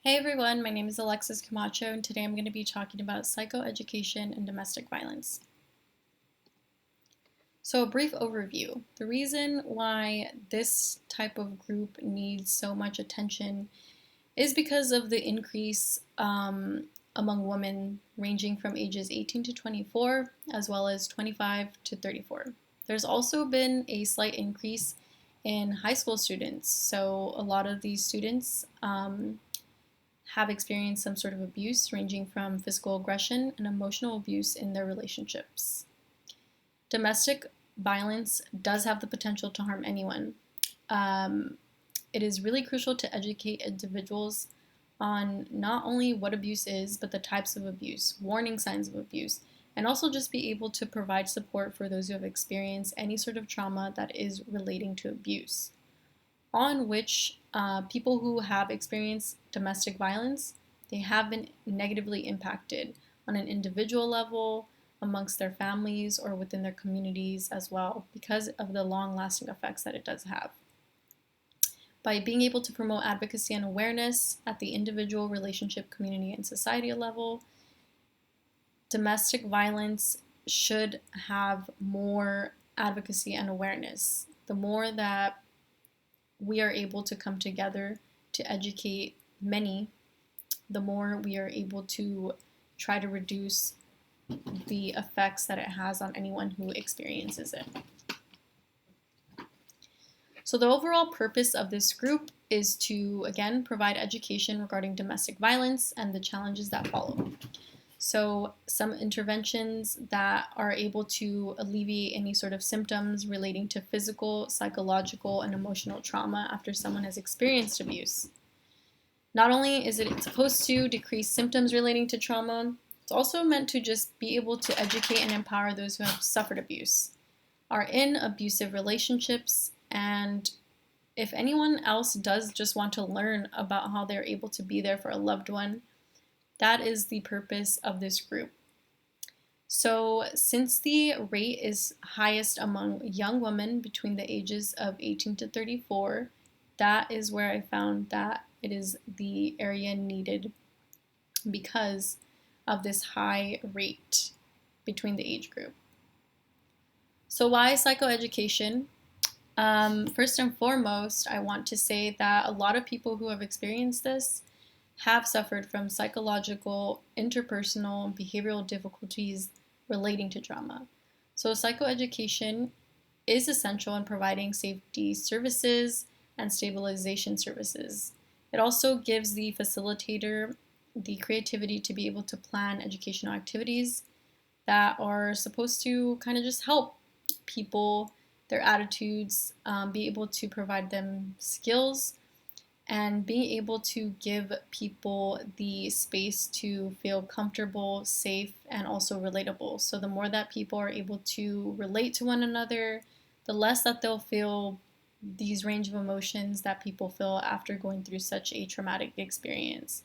Hey everyone, my name is Alexis Camacho, and today I'm going to be talking about psychoeducation and domestic violence. So, a brief overview. The reason why this type of group needs so much attention is because of the increase among women ranging from ages 18 to 24, as well as 25 to 34. There's also been a slight increase in high school students. So, a lot of these students have experienced some sort of abuse, ranging from physical aggression and emotional abuse in their relationships. Domestic violence does have the potential to harm anyone. It is really crucial to educate individuals on not only what abuse is, but the types of abuse, warning signs of abuse, and also just be able to provide support for those who have experienced any sort of trauma that is relating to abuse, on which people who have experienced domestic violence, they have been negatively impacted on an individual level, amongst their families, or within their communities as well, because of the long-lasting effects that it does have. By being able to promote advocacy and awareness at the individual, relationship, community, and society level, domestic violence should have more advocacy and awareness. The more that we are able to come together to educate many, the more we are able to try to reduce the effects that it has on anyone who experiences it. So the overall purpose of this group is to, again, provide education regarding domestic violence and the challenges that follow. So some interventions that are able to alleviate any sort of symptoms relating to physical, psychological, and emotional trauma after someone has experienced abuse. Not only is it supposed to decrease symptoms relating to trauma, it's also meant to just be able to educate and empower those who have suffered abuse, are in abusive relationships, and if anyone else does just want to learn about how they're able to be there for a loved one, that is the purpose of this group. So, since the rate is highest among young women between the ages of 18 to 34, that is where I found that it is the area needed because of this high rate between the age group. So, why psychoeducation? First and foremost, I want to say that a lot of people who have experienced this have suffered from psychological, interpersonal, and behavioral difficulties relating to trauma. So, psychoeducation is essential in providing safety services and stabilization services. It also gives the facilitator the creativity to be able to plan educational activities that are supposed to kind of just help people, their attitudes, be able to provide them skills, and being able to give people the space to feel comfortable, safe, and also relatable. So the more that people are able to relate to one another, the less that they'll feel these range of emotions that people feel after going through such a traumatic experience.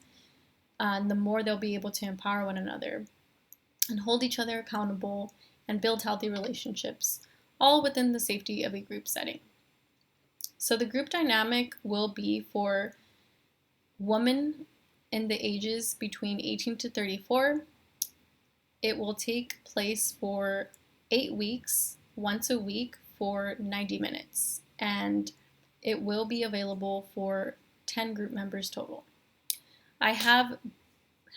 And the more they'll be able to empower one another and hold each other accountable and build healthy relationships, all within the safety of a group setting. So the group dynamic will be for women in the ages between 18 to 34. It will take place for 8 weeks, once a week for 90 minutes, and it will be available for 10 group members total. I have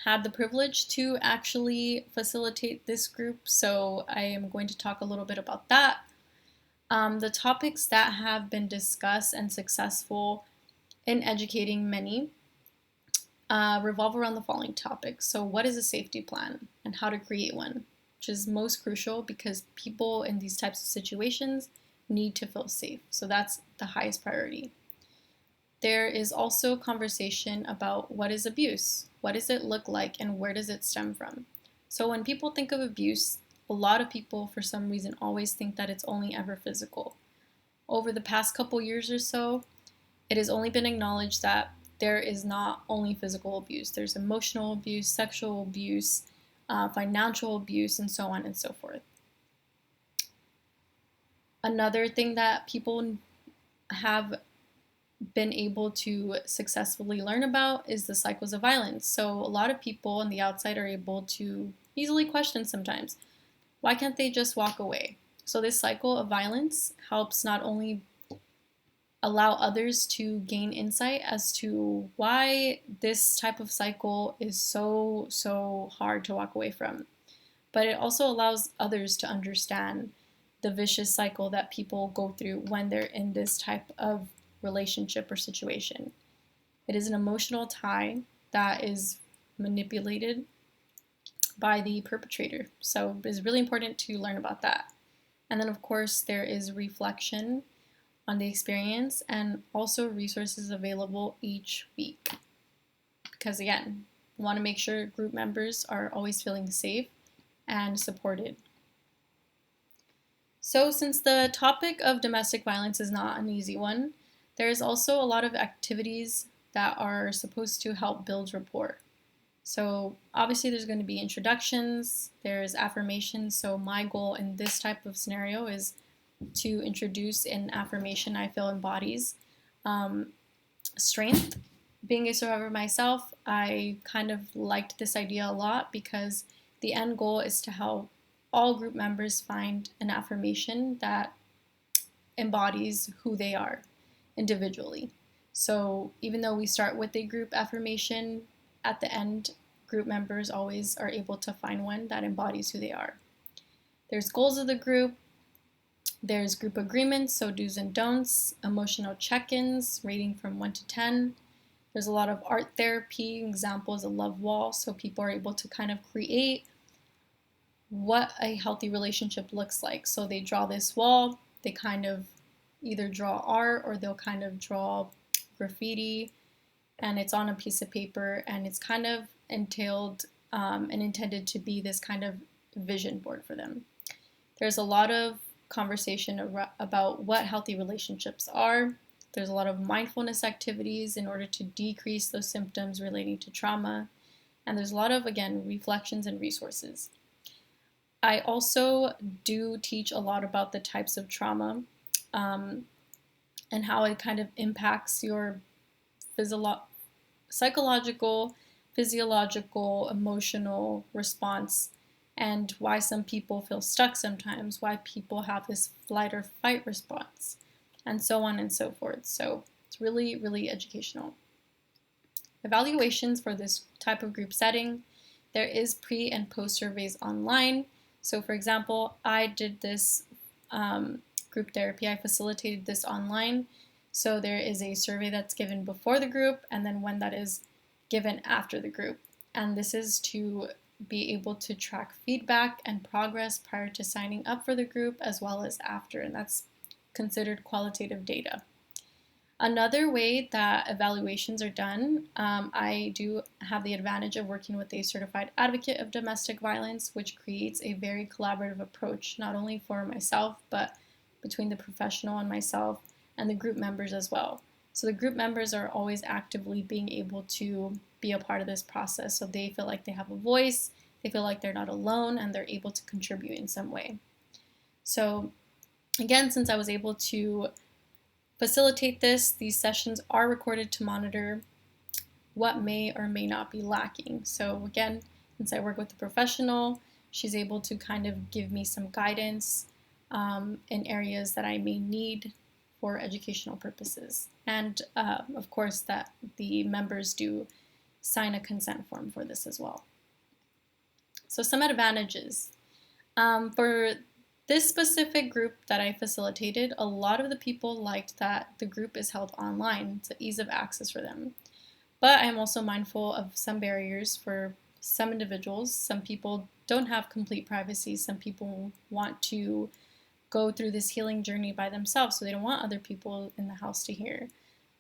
had the privilege to actually facilitate this group, so I am going to talk a little bit about that. The topics that have been discussed and successful in educating many revolve around the following topics. So, what is a safety plan and how to create one, which is most crucial because people in these types of situations need to feel safe. So, that's the highest priority. There is also conversation about what is abuse, what does it look like, and where does it stem from. So, when people think of abuse, a lot of people, for some reason, always think that it's only ever physical. Over the past couple years or so, it has only been acknowledged that there is not only physical abuse, there's emotional abuse, sexual abuse, financial abuse, and so on and so forth. Another thing that people have been able to successfully learn about is the cycles of violence. So a lot of people on the outside are able to easily question sometimes, why can't they just walk away? So this cycle of violence helps not only allow others to gain insight as to why this type of cycle is so hard to walk away from, but it also allows others to understand the vicious cycle that people go through when they're in this type of relationship or situation. It is an emotional tie that is manipulated by the perpetrator. So it is really important to learn about that. And then, of course, there is reflection on the experience and also resources available each week. Because again, we want to make sure group members are always feeling safe and supported. So since the topic of domestic violence is not an easy one, there is also a lot of activities that are supposed to help build rapport. So obviously there's going to be introductions, there's affirmations. So my goal in this type of scenario is to introduce an affirmation I feel embodies strength. Being a survivor myself, I kind of liked this idea a lot because the end goal is to help all group members find an affirmation that embodies who they are individually. So even though we start with a group affirmation, at the end, group members always are able to find one that embodies who they are. There's goals of the group, there's group agreements, so do's and don'ts, emotional check-ins, rating from 1 to 10. There's a lot of art therapy, examples, a love wall, so people are able to kind of create what a healthy relationship looks like. So they draw this wall, they kind of either draw art or they'll kind of draw graffiti, and it's on a piece of paper, and it's kind of entailed and intended to be this kind of vision board for them. There's a lot of conversation about what healthy relationships are. There's a lot of mindfulness activities in order to decrease those symptoms relating to trauma. And there's a lot of, again, reflections and resources. I also do teach a lot about the types of trauma and how it kind of impacts your psychological, physiological, emotional response, and why some people feel stuck sometimes, why people have this flight or fight response, and so on and so forth. So it's really, really educational. Evaluations for this type of group setting. There is pre and post surveys online. So for example, I did this group therapy, I facilitated this online. So there is a survey that's given before the group and then one that is given after the group. And this is to be able to track feedback and progress prior to signing up for the group as well as after, and that's considered qualitative data. Another way that evaluations are done, I do have the advantage of working with a certified advocate of domestic violence, which creates a very collaborative approach, not only for myself, but between the professional and myself and the group members as well. So the group members are always actively being able to be a part of this process. So they feel like they have a voice, they feel like they're not alone, and they're able to contribute in some way. So again, since I was able to facilitate this, these sessions are recorded to monitor what may or may not be lacking. So again, since I work with a professional, she's able to kind of give me some guidance in areas that I may need for educational purposes. And of course that the members do sign a consent form for this as well. So some advantages. For this specific group that I facilitated, a lot of the people liked that the group is held online. It's an ease of access for them. But I'm also mindful of some barriers for some individuals. Some people don't have complete privacy. Some people want to go through this healing journey by themselves, so they don't want other people in the house to hear.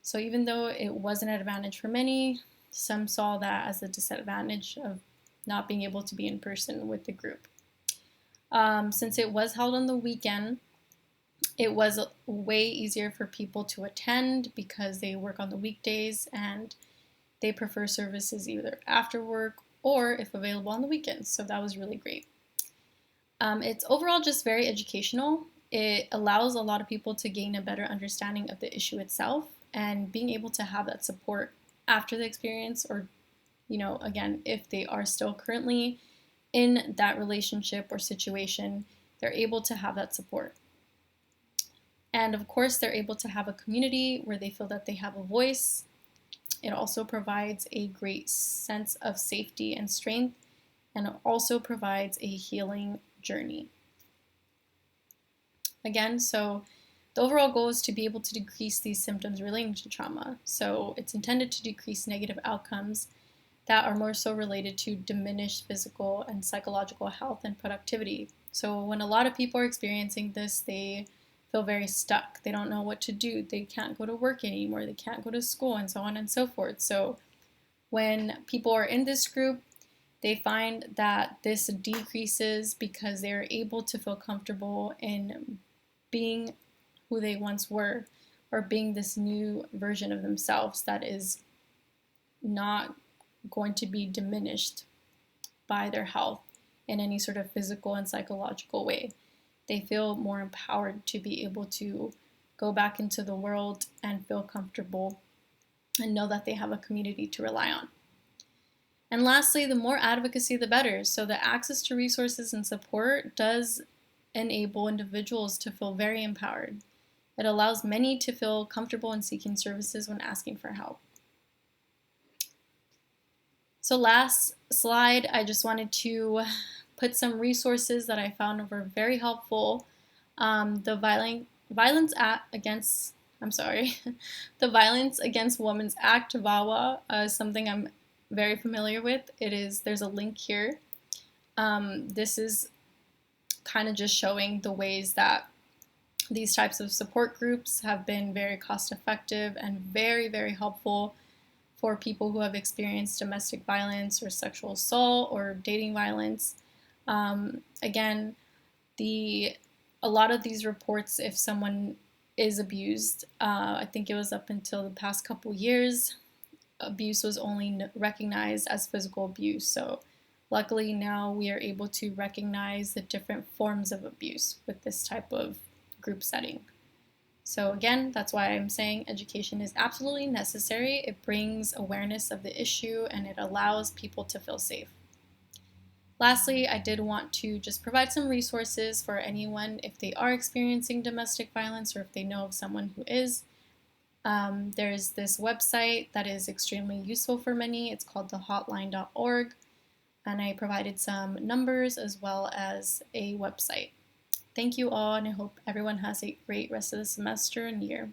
So even though it was an advantage for many, some saw that as a disadvantage of not being able to be in person with the group. Since it was held on the weekend, it was way easier for people to attend because they work on the weekdays and they prefer services either after work or if available on the weekends. So that was really great. It's overall just very educational. It allows a lot of people to gain a better understanding of the issue itself and being able to have that support after the experience, or, again, if they are still currently in that relationship or situation, they're able to have that support. And of course, they're able to have a community where they feel that they have a voice. It also provides a great sense of safety and strength, and it also provides a healing journey. Again, so the overall goal is to be able to decrease these symptoms relating to trauma. So it's intended to decrease negative outcomes that are more so related to diminished physical and psychological health and productivity. So when a lot of people are experiencing this, they feel very stuck. They don't know what to do. They can't go to work anymore. They can't go to school, and so on and so forth. So when people are in this group, they find that this decreases because they're able to feel comfortable in being who they once were, or being this new version of themselves that is not going to be diminished by their health in any sort of physical and psychological way. They feel more empowered to be able to go back into the world and feel comfortable and know that they have a community to rely on. And lastly, the more advocacy, the better. So the access to resources and support does enable individuals to feel very empowered. It allows many to feel comfortable in seeking services when asking for help. So last slide, I just wanted to put some resources that I found were very helpful. The Violence Against Women's Act, VAWA, is something I'm very familiar with. There's a link here. This is kind of just showing the ways that these types of support groups have been very cost effective and very, very helpful for people who have experienced domestic violence or sexual assault or dating violence. Again, a lot of these reports, if someone is abused, I think it was up until the past couple years, abuse was only recognized as physical abuse. So luckily now we are able to recognize the different forms of abuse with this type of group setting. So again, that's why I'm saying education is absolutely necessary. It brings awareness of the issue and it allows people to feel safe. Lastly, I did want to just provide some resources for anyone if they are experiencing domestic violence or if they know of someone who is. There's this website that is extremely useful for many. It's called thehotline.org, and I provided some numbers as well as a website. Thank you all, and I hope everyone has a great rest of the semester and year.